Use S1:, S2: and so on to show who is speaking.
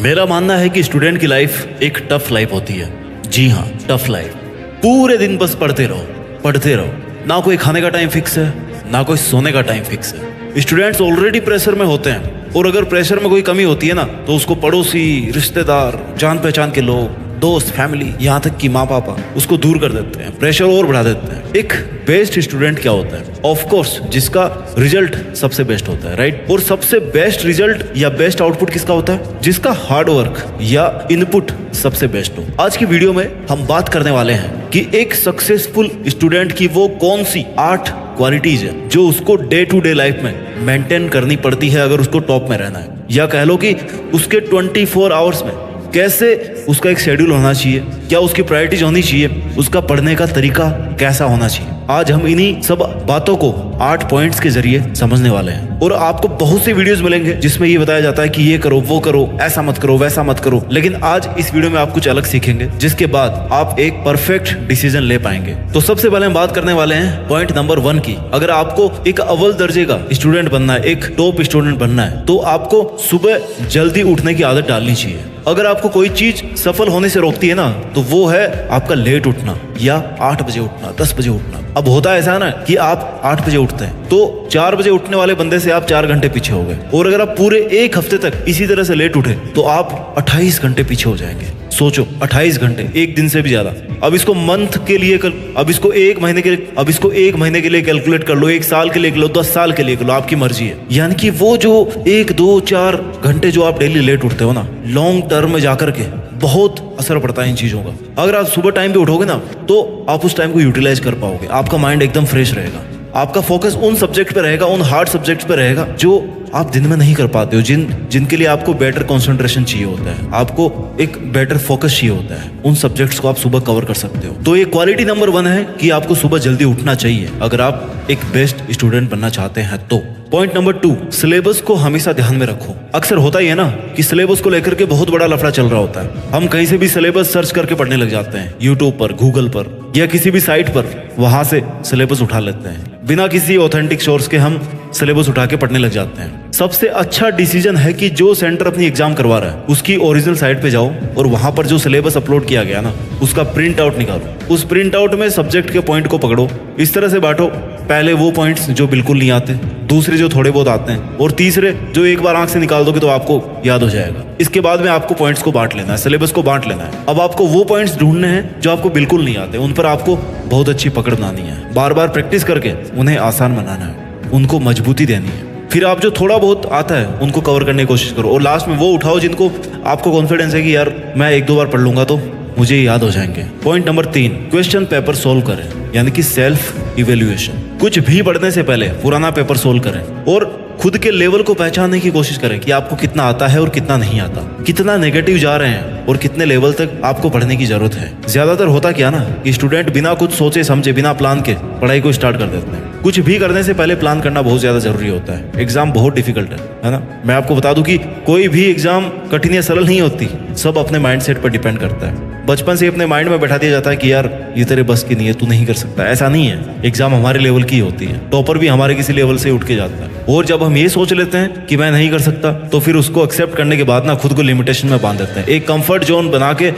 S1: मेरा मानना है कि स्टूडेंट की लाइफ एक टफ लाइफ होती है। जी हाँ, टफ लाइफ। पूरे दिन बस पढ़ते रहो। ना कोई खाने का टाइम फिक्स है, ना कोई सोने का टाइम फिक्स है। स्टूडेंट्स ऑलरेडी प्रेशर में होते हैं और अगर प्रेशर में कोई कमी होती है ना तो उसको पड़ोसी, रिश्तेदार, जान पहचान के लोग, दोस्त, फैमिली, यहाँ तक कि माँ पापा उसको दूर कर देते हैं, प्रेशर और बढ़ा देते हैं। एक बेस्ट स्टूडेंट क्या होता है? ऑफ कोर्स जिसका रिजल्ट सबसे बेस्ट होता है, राइट? और सबसे बेस्ट रिजल्ट या बेस्ट आउटपुट किसका होता है? जिसका हार्ड वर्क या इनपुट सबसे बेस्ट हो। आज की वीडियो में हम बात करने वाले हैं कि एक सक्सेसफुल स्टूडेंट की वो कौन सी 8 क्वालिटीज है जो उसको डे टू डे लाइफ में मेंटेन करनी पड़ती है अगर उसको टॉप में रहना है, या कह लो कि उसके 24 आवर्स में कैसे उसका एक शेड्यूल होना चाहिए, क्या उसकी प्रायोरिटीज होनी चाहिए, उसका पढ़ने का तरीका कैसा होना चाहिए। आज हम इन्हीं सब बातों को 8 पॉइंट्स के जरिए समझने वाले हैं और आपको बहुत सी वीडियोस मिलेंगे जिसमें ये बताया जाता है कि ये करो, वो करो, ऐसा मत करो, वैसा मत करो। लेकिन आज इस वीडियो में आप कुछ अलग सीखेंगे जिसके बाद आप एक परफेक्ट डिसीजन ले पाएंगे। तो सबसे पहले हम बात करने वाले हैं पॉइंट नंबर 1 की। अगर आपको एक अव्वल दर्जे का स्टूडेंट बनना है, एक टॉप स्टूडेंट बनना है, तो आपको सुबह जल्दी उठने की आदत डालनी चाहिए। अगर आपको कोई चीज सफल होने से रोकती है ना तो वो है आपका लेट उठना या 8 बजे उठना, 10 बजे उठना। अब होता है ऐसा ना कि आप 8 बजे उठते हैं तो 4 बजे उठने वाले बंदे से आप 4 घंटे पीछे हो गए, और अगर आप पूरे एक हफ्ते तक इसी तरह से लेट उठे तो आप 28 घंटे पीछे हो जाएंगे। सोचो, 28 घंटे, एक दिन से भी ज्यादा। अब इसको मंथ के लिए अब इसको एक महीने के लिए कैलकुलेट कर लो, 1 साल के लिए कर लो, 10 साल के लिए कर लो, आपकी मर्जी है। यानी कि वो जो 1, 2, 4 घंटे जो आप डेली लेट उठते हो ना, लॉन्ग टर्म में जाकर के बहुत असर पड़ता है इन चीजों का। अगर आप सुबह टाइम पे उठोगे ना तो आप उस टाइम को यूटिलाइज कर पाओगे, आपका माइंड एकदम फ्रेश रहेगा, आपका फोकस उन सब्जेक्ट पे रहेगा, उन हार्ड सब्जेक्ट पे रहेगा जो आप दिन में नहीं कर पाते हो, जिनके लिए आपको बेटर कंसंट्रेशन चाहिए होता है, आपको एक बेटर फोकस चाहिए होता है। उन सब्जेक्ट्स को आप सुबह कवर कर सकते हो। तो ये क्वालिटी नंबर 1 है कि आपको सुबह जल्दी उठना चाहिए अगर आप एक बेस्ट स्टूडेंट बनना चाहते हैं तो। पॉइंट नंबर 2, सिलेबस को हमेशा ध्यान में रखो। अक्सर होता ही है ना कि सिलेबस को लेकर के बहुत बड़ा लफड़ा चल रहा होता है। हम कहीं से भी सिलेबस सर्च करके पढ़ने लग जाते हैं, यूट्यूब पर, गूगल पर या किसी भी साइट पर, वहां से सिलेबस उठा लेते हैं। बिना किसी ऑथेंटिक सोर्स के हम सिलेबस उठा के पढ़ने लग जाते हैं। सबसे अच्छा डिसीजन है कि जो सेंटर अपनी एग्जाम करवा रहा है उसकी ओरिजिनल साइट पे जाओ और वहां पर जो सिलेबस अपलोड किया गया ना उसका प्रिंट आउट निकालो। उस प्रिंट आउट में सब्जेक्ट के पॉइंट को पकड़ो, इस तरह से बांटो, पहले वो पॉइंट्स जो बिल्कुल नहीं आते, दूसरे जो थोड़े बहुत आते हैं, और तीसरे जो एक बार आंख से निकाल दोगे तो आपको याद हो जाएगा। इसके बाद में आपको पॉइंट्स को बांट लेना है, सिलेबस को बांट लेना है। अब आपको वो पॉइंट्स ढूंढने हैं जो आपको बिल्कुल नहीं आते, उन पर आपको बहुत अच्छी पकड़ बनानी है, बार बार प्रैक्टिस करके उन्हें आसान बनाना है, उनको मजबूती देनी है। फिर आप जो थोड़ा बहुत आता है उनको कवर करने की कोशिश करो और लास्ट में वो उठाओ जिनको आपको कॉन्फिडेंस है कि यार मैं 1-2 बार पढ़ लूंगा तो मुझे याद हो जाएंगे। Point number 3, question paper solve करें, यानी कि सेल्फ इवेल्युएशन। कुछ भी पढ़ने से पहले पुराना पेपर सोल्व करें और खुद के लेवल को पहचानने की कोशिश करें कि आपको कितना आता है और कितना नहीं आता, कितना नेगेटिव जा रहे हैं और कितने लेवल तक आपको पढ़ने की जरूरत है। ज्यादातर होता क्या ना कि स्टूडेंट बिना कुछ सोचे समझे, बिना प्लान के पढ़ाई को स्टार्ट कर देते हैं। कुछ भी करने से पहले प्लान करना बहुत ज्यादा जरूरी होता है। एग्जाम बहुत डिफिकल्ट है ना। मैं आपको बता दूं कि कोई भी एग्जाम कठिन या सरल नहीं होती, सब अपने माइंडसेट पर डिपेंड करता है। बचपन से अपने माइंड में बैठा दिया जाता है कि यार ये तेरे बस की नहीं है, तू नहीं कर सकता। ऐसा नहीं है, एग्जाम हमारे लेवल की होती है, टॉपर भी हमारे किसी लेवल से उठ के जाता है। और जब हम ये सोच लेते हैं कि मैं नहीं कर सकता तो फिर उसको एक्सेप्ट करने के बाद ना खुद को लिमिटेशन में बांध देते हैं, एक कंफर्ट जोन बना के